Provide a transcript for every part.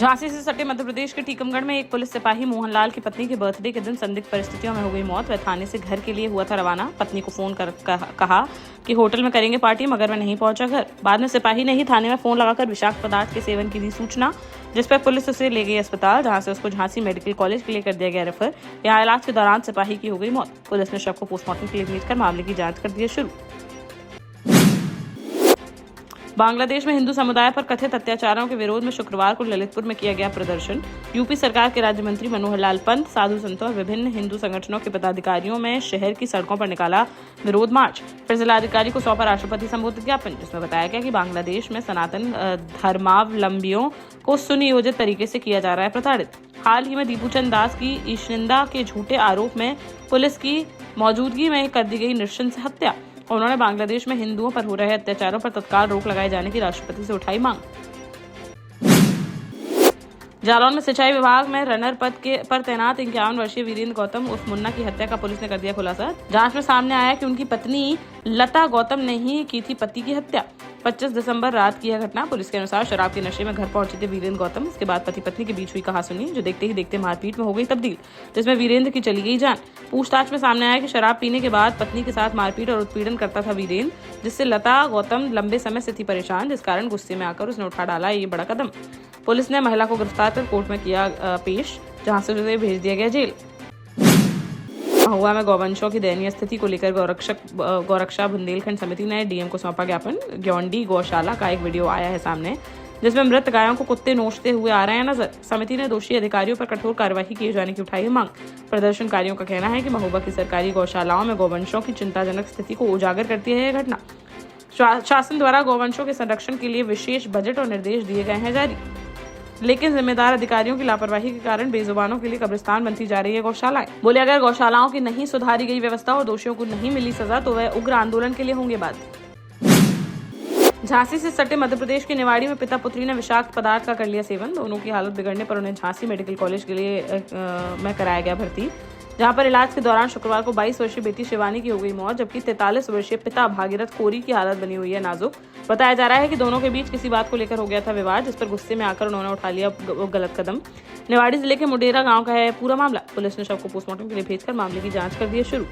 झांसी से सटे मध्य प्रदेश के टीकमगढ़ में एक पुलिस सिपाही मोहनलाल की पत्नी के बर्थडे के दिन संदिग्ध परिस्थितियों में हो गई मौत। वह थाने से घर के लिए हुआ था रवाना। पत्नी को फोन कर कहा कि होटल में करेंगे पार्टी, मगर वह नहीं पहुंचा घर। बाद में सिपाही ने ही थाने में फोन लगाकर विषाक्त पदार्थ के सेवन की दी सूचना, जिस पर पुलिस उसे ले गई अस्पताल, जहां से उसको झांसी मेडिकल कॉलेज के लिए कर दिया गया रेफर। यहाँ इलाज के दौरान सिपाही की हो गई मौत। पुलिस ने शव को पोस्टमार्टम के लिए भेजकर मामले की जाँच कर दी शुरू। बांग्लादेश में हिंदू समुदाय पर कथित अत्याचारों के विरोध में शुक्रवार को ललितपुर में किया गया प्रदर्शन। यूपी सरकार के राज्य मंत्री मनोहर लाल पंत, साधु संतों और विभिन्न हिंदू संगठनों के पदाधिकारियों में शहर की सड़कों पर निकाला विरोध मार्च। फिर जिलाधिकारी को सौंपा राष्ट्रपति संबोधित ज्ञापन, जिसमें बताया गया कि बांग्लादेश में सनातन धर्मावलंबियों को सुनियोजित तरीके से किया जा रहा है प्रताड़ित। हाल ही में दीपूचंद दास की ईशिंदा के झूठे आरोप में पुलिस की मौजूदगी में कर दी गई नृशंस हत्या। उन्होंने बांग्लादेश में हिंदुओं पर हो रहे अत्याचारों पर तत्काल रोक लगाए जाने की राष्ट्रपति से उठाई मांग। जालौन में सिंचाई विभाग में रनर पद पर तैनात 51 वर्षीय वीरेंद्र गौतम उर्फ मुन्ना की हत्या का पुलिस ने कर दिया खुलासा। जांच में सामने आया कि उनकी पत्नी लता गौतम ने ही की थी पति की हत्या। 25 दिसंबर रात की यह घटना। पुलिस के अनुसार शराब के नशे में घर पहुंचे थे वीरेंद्र गौतम। इसके बाद पति पत्नी के बीच हुई कहासुनी, जो देखते ही देखते मारपीट में हो गई तब्दील, जिसमें वीरेंद्र की चली गई जान। पूछताछ में सामने आया कि शराब पीने के बाद पत्नी के साथ मारपीट और उत्पीड़न करता था वीरेंद्र, जिससे लता गौतम लंबे समय से थी परेशान, जिस कारण गुस्से में आकर उसने उठा डाला ये बड़ा कदम। पुलिस ने महिला को गिरफ्तार कर कोर्ट में किया पेश, जहां से उसे भेज दिया गया जेल। महुआ में गौवंशों की दयनीय स्थिति को लेकर गौरक्षा बुंदेलखंड समिति ने डीएम को सौंपा ज्ञापन। ग्योंडी गौशाला का एक वीडियो आया है सामने, जिसमें मृत गायों को कुत्ते नोचते हुए आ रहे हैं नजर। समिति ने दोषी अधिकारियों पर कठोर कार्रवाई किए जाने की उठाई मांग। प्रदर्शनकारियों का कहना है कि महुआ की सरकारी गौशालाओं में गौवंशों की चिंताजनक स्थिति को उजागर करती है यह घटना। शासन द्वारा गौवंशों के संरक्षण के लिए विशेष बजट और निर्देश दिए गए हैं जारी, लेकिन जिम्मेदार अधिकारियों की लापरवाही के कारण बेजुबानों के लिए कब्रिस्तान बनती जा रही है गौशालाएं। बोले, अगर गौशालाओं की नहीं सुधारी गई व्यवस्था और दोषियों को नहीं मिली सजा तो वह उग्र आंदोलन के लिए होंगे बाध्य। झांसी से सटे मध्य प्रदेश के निवाड़ी में पिता पुत्री ने विषाक्त पदार्थ का कर लिया सेवन। दोनों की हालत बिगड़ने पर उन्हें झांसी मेडिकल कॉलेज के लिए में कराया गया भर्ती, जहां पर इलाज के दौरान शुक्रवार को 22 वर्षीय बेटी शिवानी की हो गई मौत, जबकि 43 वर्षीय पिता भागीरथ कोरी की हालत बनी हुई है नाजुक। बताया जा रहा है कि दोनों के बीच किसी बात को लेकर हो गया था विवाद, जिस पर गुस्से में आकर उन्होंने उठा लिया गलत कदम। निवाड़ी जिले के मुडेरा गांव का है पूरा मामला। पुलिस ने शव को पोस्टमार्टम के लिए भेजकर मामले की जांच कर दी है शुरू।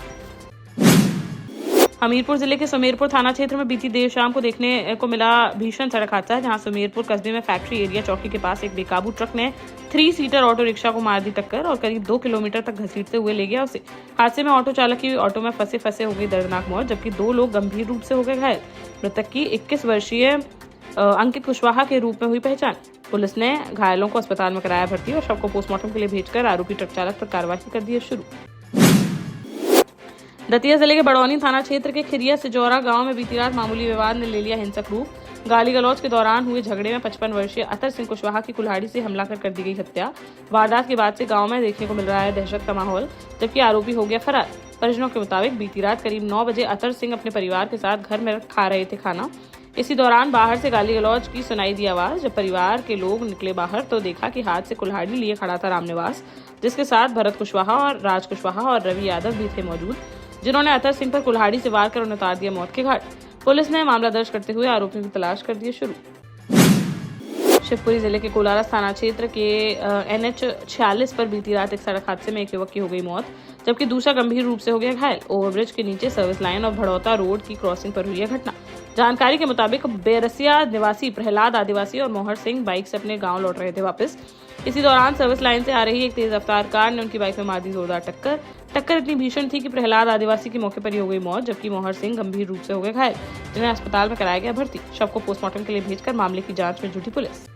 हमीरपुर जिले के सुमेरपुर थाना क्षेत्र में बीती देर शाम को देखने को मिला भीषण सड़क हादसा, जहां सुमेरपुर कस्बे में फैक्ट्री एरिया चौकी के पास एक बेकाबू ट्रक ने 3 सीटर ऑटो रिक्शा को मार दी टक्कर और करीब 2 किलोमीटर तक घसीटते हुए ले गया उसे। हादसे में ऑटो चालक की ऑटो में फंसे हो गई दर्दनाक मौत, जबकि 2 लोग गंभीर रूप से हो गए घायल। मृतक की 21 वर्षीय अंकित कुशवाहा के रूप में हुई पहचान। पुलिस ने घायलों को अस्पताल में कराया भर्ती और शव को पोस्टमार्टम के लिए भेजकर आरोपी ट्रक चालक पर कार्रवाई कर दी है शुरू। दतिया जिले के बड़ौनी थाना क्षेत्र के खिरिया सिजौरा गांव में बीती रात मामूली विवाद ने ले लिया हिंसक रूप। गाली गलौज के दौरान हुए झगड़े में 55 वर्षीय अतर सिंह कुशवाहा की कुल्हाड़ी से हमला कर दी गई हत्या। वारदात के बाद से गांव में देखने को मिल रहा है दहशत का माहौल, जबकि आरोपी हो गया फरार। परिजनों के मुताबिक बीती रात करीब 9 बजे अतर सिंह अपने परिवार के साथ घर में खा रहे थे खाना। इसी दौरान बाहर से गाली गलौज की सुनाई दी आवाज। जब परिवार के लोग निकले बाहर तो देखा कि हाथ से कुल्हाड़ी लिए खड़ा था रामनिवास, जिसके साथ भरत कुशवाहा और राज कुशवाहा और रवि यादव भी थे मौजूद, जिन्होंने अतर सिंह पर कुल्हाड़ी से वार कर उन्हें उतार दिया मौत के घाट। पुलिस ने मामला दर्ज करते हुए आरोपियों की तलाश कर दी शुरू। शिवपुरी जिले के कोलारस थाना क्षेत्र के NH 46 पर बीती रात एक सड़क हादसे में एक युवक की हो गई मौत, जबकि दूसरा गंभीर रूप से हो गया घायल। ओवरब्रिज के नीचे सर्विस लाइन और भड़ौता रोड की क्रॉसिंग पर हुई है घटना। जानकारी के मुताबिक बेरसिया निवासी प्रहलाद आदिवासी और मोहर सिंह बाइक से अपने गांव लौट रहे थे वापस। इसी दौरान सर्विस लाइन से आ रही एक तेज रफ्तार कार ने उनकी बाइक में मार दी जोरदार टक्कर इतनी भीषण थी कि प्रहलाद आदिवासी की मौके पर ही हो गई मौत, जबकि मोहर सिंह गंभीर रूप से हो गए घायल, जिन्हें अस्पताल में कराया गया भर्ती। शव को पोस्टमार्टम के लिए भेजकर मामले की जांच में जुटी पुलिस।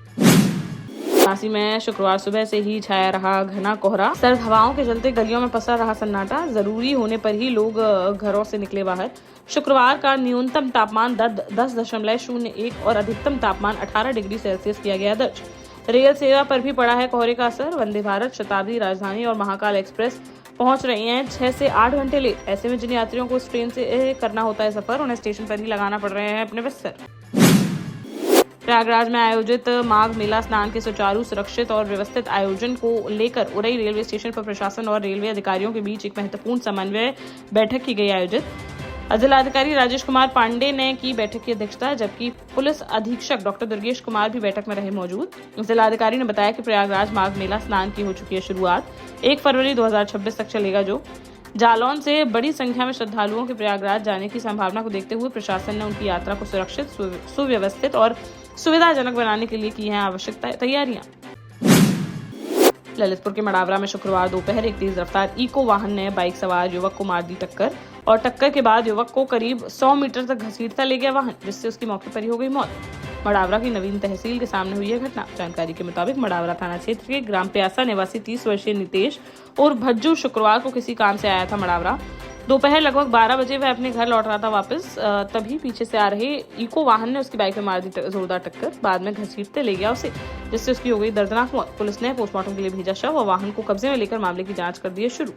झांसी में शुक्रवार सुबह से ही छाया रहा घना कोहरा। सर्द हवाओं के चलते गलियों में पसरा रहा सन्नाटा। जरूरी होने पर ही लोग घरों से निकले बाहर। शुक्रवार का न्यूनतम तापमान 10.01 और अधिकतम तापमान 18 डिग्री सेल्सियस किया गया दर्ज। रेल सेवा पर भी पड़ा है कोहरे का असर। वंदे भारत, शताब्दी, राजधानी और महाकाल एक्सप्रेस पहुंच रही हैं 6 से 8 घंटे लेट। ऐसे में जिन यात्रियों को इस ट्रेन से करना होता है सफर, उन्हें स्टेशन पर ही लगाना पड़ रहे हैं अपने बिस्तर। प्रयागराज में आयोजित माघ मेला स्नान के सुचारू, सुरक्षित और व्यवस्थित आयोजन को लेकर उरई रेलवे स्टेशन पर प्रशासन और रेलवे अधिकारियों के बीच एक महत्वपूर्ण समन्वय बैठक की गई आयोजित। जिलाधिकारी राजेश कुमार पांडे ने की बैठक की अध्यक्षता, जबकि पुलिस अधीक्षक डॉक्टर दुर्गेश कुमार भी बैठक में रहे मौजूद। जिलाधिकारी ने बताया कि प्रयागराज माघ मेला स्नान की हो चुकी है शुरुआत। 1 फरवरी 2026 तक चलेगा, जो जालौन से बड़ी संख्या में श्रद्धालुओं के प्रयागराज जाने की संभावना को देखते हुए प्रशासन ने उनकी यात्रा को सुरक्षित, सुव्यवस्थित और सुविधाजनक बनाने के लिए की हैं आवश्यक तैयारियां। ललितपुर के मडावरा में शुक्रवार दोपहर एक तेज रफ्तार इको वाहन ने बाइक सवार युवक को मार दी टक्कर, और टक्कर के बाद युवक को करीब 100 मीटर तक घसीटता ले गया वाहन, जिससे उसकी मौके पर ही हो गई मौत। मडावरा की नवीन तहसील के सामने हुई यह घटना। जानकारी के मुताबिक मडावरा थाना क्षेत्र के ग्राम प्यासा निवासी 30 वर्षीय नितेश और भज्जू शुक्रवार को किसी काम से आया था मडावरा। दोपहर लगभग 12 बजे वह अपने घर लौट रहा था वापस, तभी पीछे से आ रहे इको वाहन ने उसकी बाइक में मार दी जोरदार टक्कर। बाद में घसीटते ले गया उसे, जिससे उसकी हो गई दर्दनाक मौत। पुलिस ने पोस्टमार्टम के लिए भेजा शव और वाहन को कब्जे में लेकर मामले की जांच कर दी है शुरू।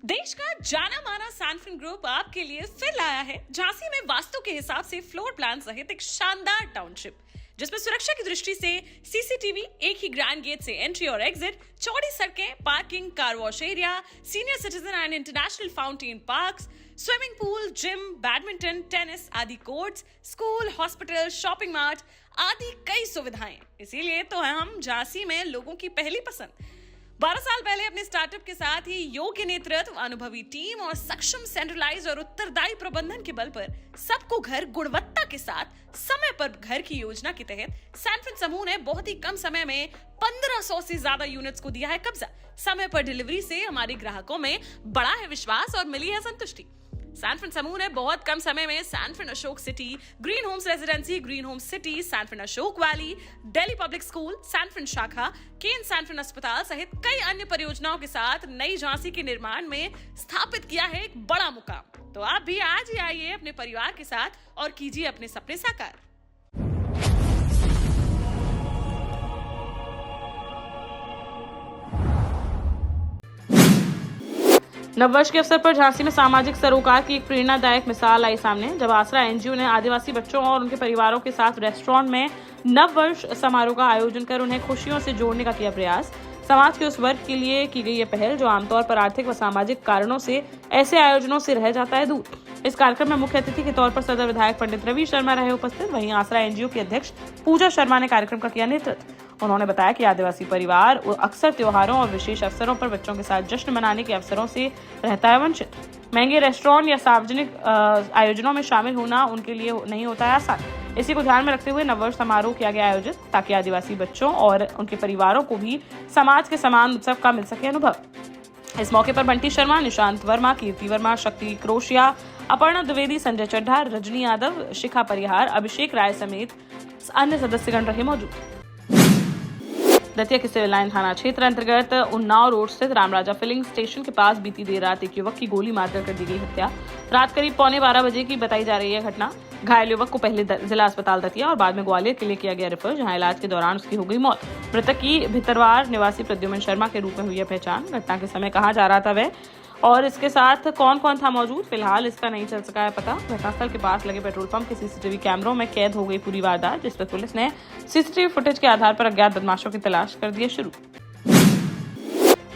देश का जाना माना सैनफिन ग्रुप आपके लिए फिर लाया है झांसी में वास्तु के हिसाब से फ्लोर प्लान सहित एक शानदार टाउनशिप, जिसमें सुरक्षा की दृष्टि से सीसीटीवी, एक ही ग्रैंड गेट से एंट्री और एग्जिट, चौड़ी सड़कें, parking, car wash area, senior citizen and international fountain parks, swimming pool, gym, badminton, tennis आदि courts, school, hospital, shopping mart आदि कई सुविधाएं। इसीलिए तो हम झांसी में लोगों की पहली पसंद। 12 साल पहले अपने स्टार्टअप के साथ ही योग्य नेतृत्व, अनुभवी टीम और सक्षम सेंट्रलाइज और उत्तरदायी प्रबंधन के बल पर सबको घर गुणवत्ता के साथ समय पर घर की योजना के तहत सैनफिन समूह ने बहुत ही कम समय में 1500 से ज्यादा यूनिट्स को दिया है कब्जा। समय पर डिलीवरी से हमारे ग्राहकों में बड़ा है विश्वास और मिली है संतुष्टि। सैनफिन समूह ने बहुत कम समय में Sanfin Ashok city, green homes residency, green homes city, Sanfin Ashok valley, Delhi public school, Sanfin शाखा, केन सैनफिन अस्पताल सहित कई अन्य परियोजनाओं के साथ नई झांसी के निर्माण में स्थापित किया है एक बड़ा मुकाम। तो आप भी आज ही आइए अपने परिवार के साथ और कीजिए अपने सपने साकार। नववर्ष के अवसर पर झांसी में सामाजिक सरोकार की एक प्रेरणादायक मिसाल आई सामने, जब आसरा एनजीओ ने आदिवासी बच्चों और उनके परिवारों के साथ रेस्टोरेंट में नववर्ष समारोह का आयोजन कर उन्हें खुशियों से जोड़ने का किया प्रयास। समाज के उस वर्ग के लिए की गई यह पहल जो आमतौर पर आर्थिक व सामाजिक कारणों से ऐसे आयोजनों से रह जाता है दूर। इस कार्यक्रम में मुख्य अतिथि के तौर पर सदर विधायक पंडित रवि शर्मा रहे उपस्थित। वहीं आसरा एनजीओ की अध्यक्ष पूजा शर्मा ने कार्यक्रम का किया नेतृत्व। उन्होंने बताया कि आदिवासी परिवार अक्सर त्योहारों और विशेष अवसरों पर बच्चों के साथ जश्न मनाने के अवसरों से रहता है वंचित। महंगे रेस्टोरेंट या सार्वजनिक आयोजनों में शामिल होना उनके लिए नहीं होता है आसान। इसी को ध्यान में रखते हुए नववर्ष समारोह किया गया आयोजित, ताकि आदिवासी बच्चों और उनके परिवारों को भी समाज के समान उत्सव का मिल सके अनुभव। इस मौके पर बंटी शर्मा, निशांत वर्मा, कीर्ति वर्मा, शक्ति क्रोशिया, अपर्णा द्विवेदी, संजय चड्ढा, रजनी यादव, शिखा परिहार, अभिषेक राय समेत अन्य सदस्यगण रहे मौजूद। दतिया के सिविल लाइन थाना क्षेत्र अंतर्गत उन्नाव रोड स्थित रामराजा फिलिंग स्टेशन के पास बीती देर रात एक युवक की गोली मारकर कर दी गई हत्या। रात करीब 11:15 बजे की बताई जा रही है घटना। घायल युवक को पहले जिला अस्पताल दतिया और बाद में ग्वालियर के लिए किया गया रेफर, जहां इलाज के दौरान उसकी हो गई मौत। मृतक की भितरवार निवासी प्रद्युमन शर्मा के रूप में हुई है पहचान। घटना के समय कहाँ जा रहा था वह और इसके साथ कौन कौन था मौजूद, फिलहाल इसका नहीं चल सका है पता। घटनास्थल के पास लगे पेट्रोल पंप के सीसीटीवी कैमरों में कैद हो गई पूरी वारदात, जिस पर पुलिस ने सीसीटीवी फुटेज के आधार पर अज्ञात बदमाशों की तलाश कर दी है शुरू।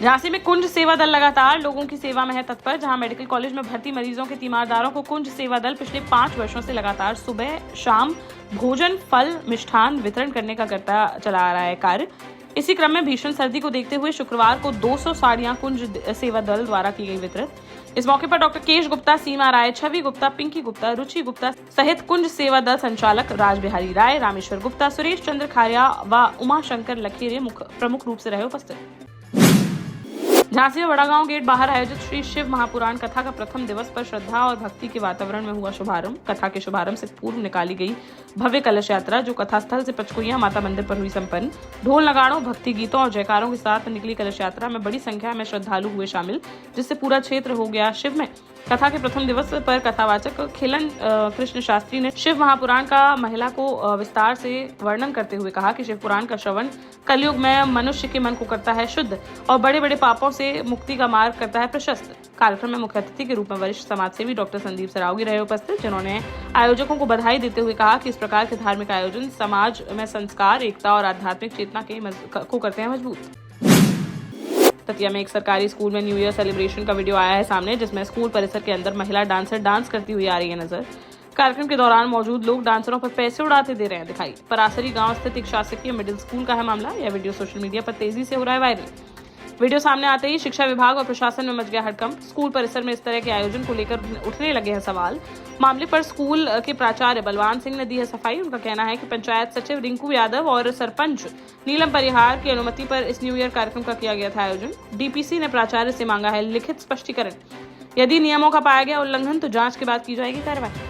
झांसी में कुंज सेवा दल लगातार लोगों की सेवा में है तत्पर। जहां मेडिकल कॉलेज में भर्ती मरीजों के तीमारदारों को कुंज सेवा दल पिछले 5 वर्षों से लगातार सुबह शाम भोजन, फल, मिष्ठान वितरण करने का करता चला आ रहा है कार्य। इसी क्रम में भीषण सर्दी को देखते हुए शुक्रवार को 200 साड़ियां कुंज सेवा दल द्वारा की गई वितरित। इस मौके पर डॉक्टर केश गुप्ता, सीमा राय, छवि गुप्ता, पिंकी गुप्ता, रुचि गुप्ता सहित कुंज सेवा दल संचालक राज बिहारी राय, रामेश्वर गुप्ता, सुरेश चंद्र खारिया व उमा शंकर लखेरे प्रमुख रूप से रहे उपस्थित। झांसी में बड़ागांव गेट बाहर आयोजित श्री शिव महापुराण कथा का प्रथम दिवस पर श्रद्धा और भक्ति के वातावरण में हुआ शुभारंभ। कथा के शुभारंभ से पूर्व निकाली गई भव्य कलश यात्रा, जो कथा स्थल से पचकुइया माता मंदिर पर हुई संपन्न। ढोल नगाड़ों, भक्ति गीतों और जयकारों के साथ निकली कलश यात्रा में बड़ी संख्या में श्रद्धालु हुए शामिल, जिससे पूरा क्षेत्र हो गया शिव में। कथा के प्रथम दिवस पर कथावाचक खिलन कृष्ण शास्त्री ने शिव महापुराण का महिला को विस्तार से वर्णन करते हुए कहा कि शिव पुराण का श्रवण कलयुग में मनुष्य के मन को करता है शुद्ध और बड़े बड़े पापों से मुक्ति का मार्ग करता है प्रशस्त। कार्यक्रम में मुख्य अतिथि के रूप में वरिष्ठ समाजसेवी डॉक्टर संदीप सरावगी रहे उपस्थित, जिन्होंने आयोजकों को बधाई देते हुए कहा कि इस प्रकार के धार्मिक आयोजन समाज में संस्कार, एकता और आध्यात्मिक चेतना को करते हैं मजबूत। दतिया में एक सरकारी स्कूल में न्यू ईयर सेलिब्रेशन का वीडियो आया है सामने, जिसमें स्कूल परिसर के अंदर महिला डांसर डांस करती हुई आ रही है नजर। कार्यक्रम के दौरान मौजूद लोग डांसरों पर पैसे उड़ाते दे रहे हैं दिखाई। परासरी गांव स्थित एक शासकीय मिडिल स्कूल का है मामला। यह वीडियो सोशल मीडिया पर तेजी से हो रहा है वायरल। वीडियो सामने आते ही शिक्षा विभाग और प्रशासन में मच गया हड़कंप। स्कूल परिसर में इस तरह के आयोजन को लेकर उठने लगे हैं सवाल। मामले पर स्कूल के प्राचार्य बलवान सिंह ने दी है सफाई। उनका कहना है कि पंचायत सचिव रिंकू यादव और सरपंच नीलम परिहार की अनुमति पर इस न्यू ईयर कार्यक्रम का किया गया था आयोजन। डीपीसी ने प्राचार्य से मांगा है लिखित स्पष्टीकरण। यदि नियमों का पाया गया उल्लंघन तो जांच के बाद की जाएगी कार्रवाई।